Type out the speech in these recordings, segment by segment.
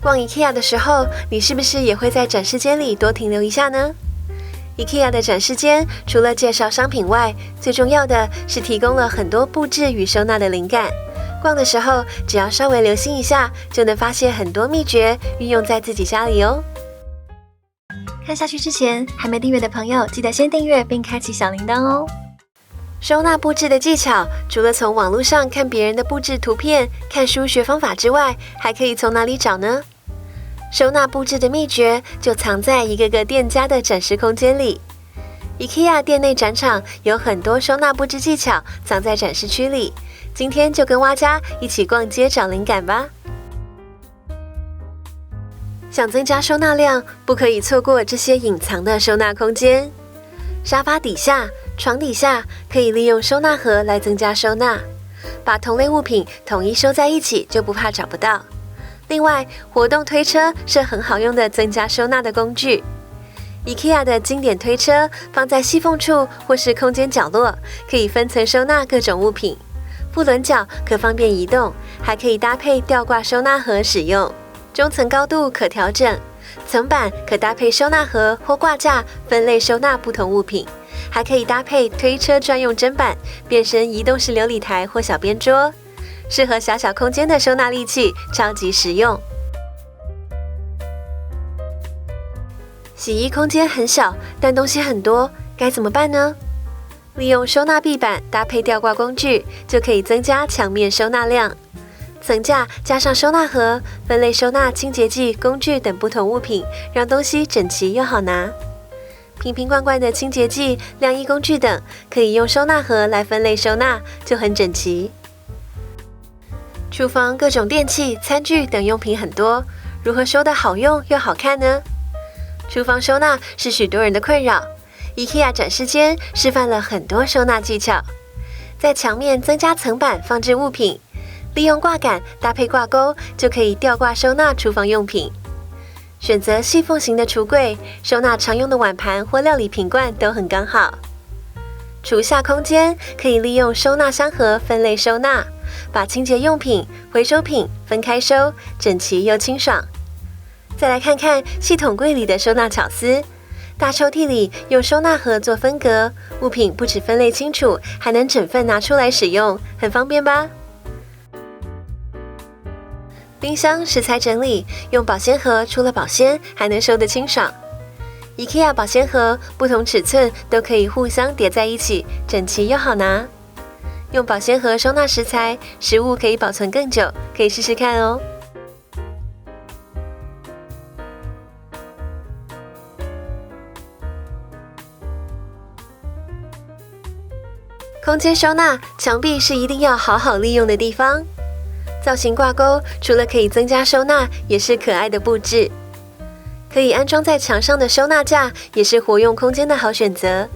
逛 IKEA 的时候，你是不是也会在展示间里多停留一下呢？ IKEA 的展示间除了介绍商品外，最重要的是提供了很多布置与收纳的灵感。逛的时候，只要稍微留心一下，就能发现很多秘诀，运用在自己家里哦。看下去之前，还没订阅的朋友，记得先订阅并开启小铃铛哦。收纳布置的技巧，除了从网络上看别人的布置图片、看书学方法之外，还可以从哪里找呢？收纳布置的秘诀就藏在一个个店家的展示空间里。IKEA 店内展场有很多收纳布置技巧藏在展示区里，今天就跟蛙家一起逛街找灵感吧。想增加收纳量，不可以错过这些隐藏的收纳空间。沙发底下、床底下可以利用收纳盒来增加收纳，把同类物品统一收在一起，就不怕找不到。另外，活动推车是很好用的增加收纳的工具。IKEA 的经典推车放在细缝处或是空间角落，可以分层收纳各种物品。副轮角可方便移动，还可以搭配吊挂收纳盒使用。中层高度可调整，层板可搭配收纳盒或挂架分类收纳不同物品，还可以搭配推车专用砧板，变身移动式流理台或小边桌。适合小小空间的收纳利器，超级实用。洗衣空间很小，但东西很多，该怎么办呢？利用收纳壁板搭配吊挂工具，就可以增加墙面收纳量。层架加上收纳盒，分类收纳清洁剂、工具等不同物品，让东西整齐又好拿。瓶瓶罐罐的清洁剂、晾衣工具等，可以用收纳盒来分类收纳，就很整齐。厨房各种电器、餐具等用品很多，如何收得好用又好看呢？厨房收纳是许多人的困扰， IKEA 展示间示范了很多收纳技巧。在墙面增加层板放置物品，利用挂杆搭配挂钩，就可以吊挂收纳厨房用品。选择细缝型的橱柜，收纳常用的碗盘或料理瓶罐都很刚好。厨下空间可以利用收纳箱盒分类收纳，把清洁用品、回收品分开收，整齐又清爽。再来看看系统柜里的收纳巧思，大抽屉里用收纳盒做分隔，物品不只分类清楚，还能整份拿出来使用，很方便吧？冰箱食材整理，用保鲜盒除了保鲜，还能收得清爽。IKEA 保鲜盒不同尺寸都可以互相叠在一起，整齐又好拿。用保鲜盒收纳食材，食物可以保存更久，可以试试看哦。空间收纳，墙壁是一定要好好利用的地方。造型挂钩除了可以增加收纳，也是可爱的布置。可以安装在墙上的收纳架，也是活用空间的好选择。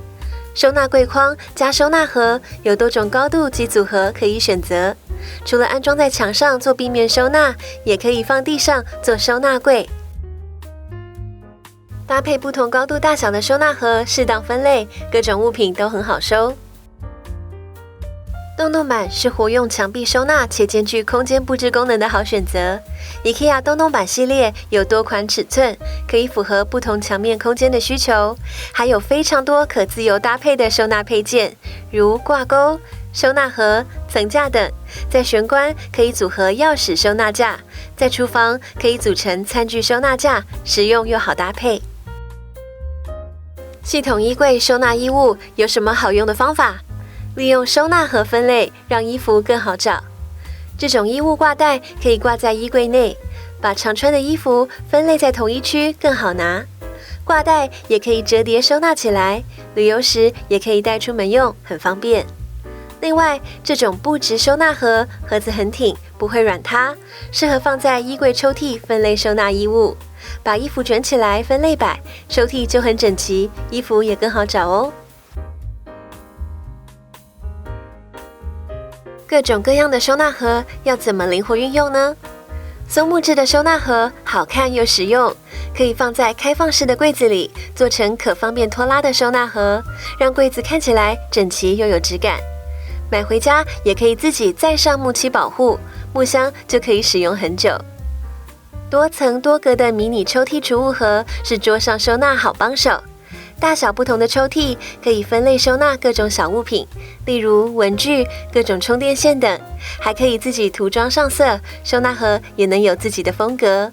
收纳柜框加收纳盒，有多种高度及组合可以选择。除了安装在墙上做壁面收纳，也可以放地上做收纳柜。搭配不同高度大小的收纳盒，适当分类，各种物品都很好收。洞洞板是活用墙壁收纳且兼具空间布置功能的好选择。IKEA 洞洞板系列有多款尺寸，可以符合不同墙面空间的需求，还有非常多可自由搭配的收纳配件，如挂钩、收纳盒、层架等。在玄关可以组合钥匙收纳架，在厨房可以组成餐具收纳架，实用又好搭配。系统衣柜收纳衣物有什么好用的方法？利用收纳盒分类，让衣服更好找。这种衣物挂带可以挂在衣柜内，把常穿的衣服分类在同一区，更好拿。挂带也可以折叠收纳起来，旅游时也可以带出门用，很方便。另外，这种布质收纳盒盒子很挺，不会软塌，适合放在衣柜抽屉分类收纳衣物。把衣服卷起来分类摆，抽屉就很整齐，衣服也更好找哦。各种各样的收纳盒要怎么灵活运用呢？松木质的收纳盒好看又实用，可以放在开放式的柜子里，做成可方便拖拉的收纳盒，让柜子看起来整齐又有质感。买回家也可以自己再上木漆保护，木箱就可以使用很久。多层多格的迷你抽屉储物盒是桌上收纳好帮手。大小不同的抽屉可以分类收纳各种小物品，例如文具、各种充电线等，还可以自己涂装上色，收纳盒也能有自己的风格。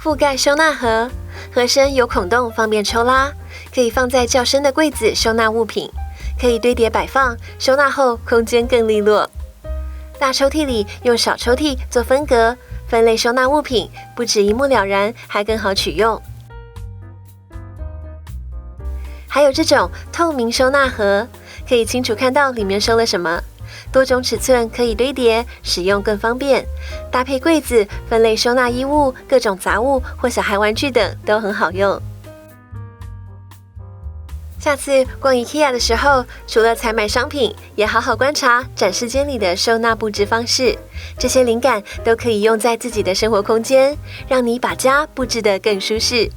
覆盖收纳盒，盒身有孔洞，方便抽拉，可以放在较深的柜子收纳物品，可以堆叠摆放，收纳后空间更利落。大抽屉里用小抽屉做分隔，分类收纳物品，不止一目了然，还更好取用。还有这种透明收纳盒，可以清楚看到里面收了什么，多种尺寸可以堆叠，使用更方便。搭配柜子分类收纳衣物、各种杂物或小孩玩具等都很好用。下次逛 IKEA 的时候，除了采买商品，也好好观察展示间里的收纳布置方式，这些灵感都可以用在自己的生活空间，让你把家布置得更舒适。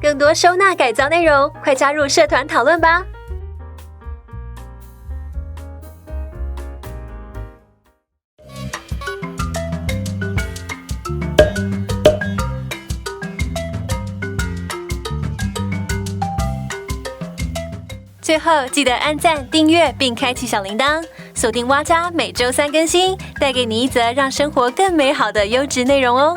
更多收纳改造内容，快加入社团讨论吧！最后记得按赞、订阅并开启小铃铛，锁定蛙家每周3更新，带给你一则让生活更美好的优质内容哦。